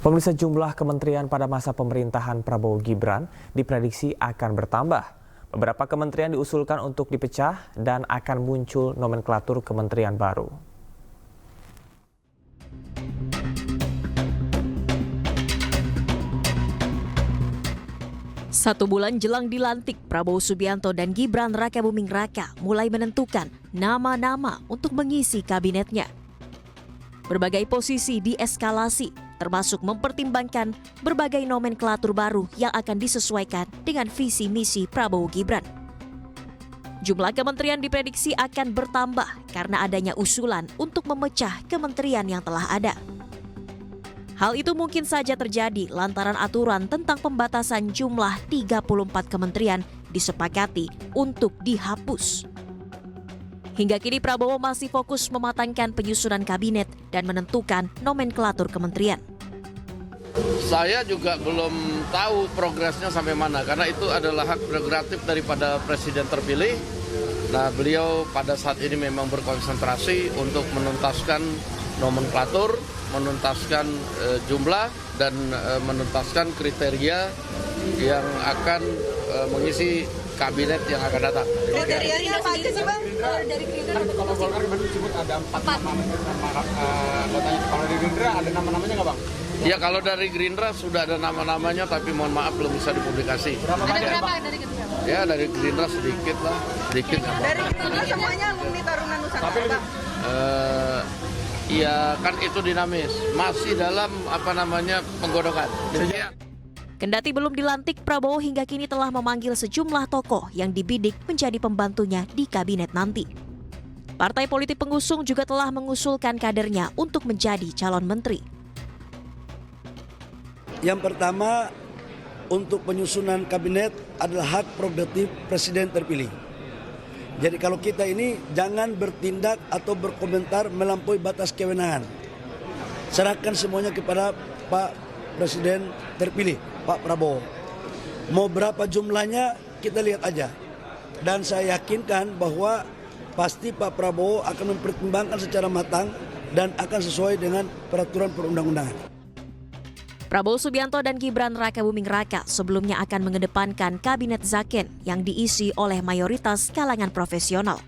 Pemirsa, jumlah kementerian pada masa pemerintahan Prabowo Gibran diprediksi akan bertambah. Beberapa kementerian diusulkan untuk dipecah dan akan muncul nomenklatur kementerian baru. Satu bulan jelang dilantik, Prabowo Subianto dan Gibran Rakabuming Raka mulai menentukan nama-nama untuk mengisi kabinetnya. Berbagai posisi dieskalasi, termasuk mempertimbangkan berbagai nomenklatur baru yang akan disesuaikan dengan visi misi Prabowo Gibran. Jumlah kementerian diprediksi akan bertambah karena adanya usulan untuk memecah kementerian yang telah ada. Hal itu mungkin saja terjadi lantaran aturan tentang pembatasan jumlah 34 kementerian disepakati untuk dihapus. Hingga kini Prabowo masih fokus mematangkan penyusunan kabinet dan menentukan nomenklatur kementerian. Saya juga belum tahu progresnya sampai mana, karena itu adalah hak prerogatif daripada presiden terpilih. Nah, beliau pada saat ini memang berkonsentrasi untuk menuntaskan nomenklatur, menuntaskan jumlah, dan menuntaskan kriteria yang akan mengisi kabinet yang akan datang. Kriterianya apa aja sih, Bang? Dari Gerindra kalau Golkar kemarin disebut ada 4 nama anggotanya. Kalau di Gerindra ada nama-namanya nggak, Bang? Ya, kalau dari Gerindra sudah ada nama-namanya, tapi mohon maaf belum bisa dipublikasi. Ada berapa dari Gerindra? Ya, dari Gerindra sedikit lah, sedikit. Dari Gerindra semuanya alumni Taruna Nusantara, Bang? Iya, kan itu dinamis, masih dalam penggodokan. Kendati belum dilantik, Prabowo hingga kini telah memanggil sejumlah tokoh yang dibidik menjadi pembantunya di kabinet nanti. Partai politik pengusung juga telah mengusulkan kadernya untuk menjadi calon menteri. Yang pertama, untuk penyusunan kabinet adalah hak prerogatif presiden terpilih. Jadi kalau kita ini jangan bertindak atau berkomentar melampaui batas kewenangan. Serahkan semuanya kepada Pak Presiden terpilih, Pak Prabowo. Mau berapa jumlahnya kita lihat aja. Dan saya yakinkan bahwa pasti Pak Prabowo akan mempertimbangkan secara matang dan akan sesuai dengan peraturan perundang-undangan. Prabowo Subianto dan Gibran Rakabuming Raka sebelumnya akan mengedepankan kabinet Zaken yang diisi oleh mayoritas kalangan profesional.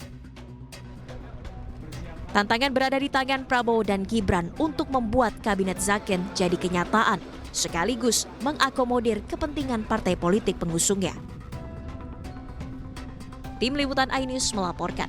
Tantangan berada di tangan Prabowo dan Gibran untuk membuat kabinet Zaken jadi kenyataan, sekaligus mengakomodir kepentingan partai politik pengusungnya. Tim Liputan iNews melaporkan.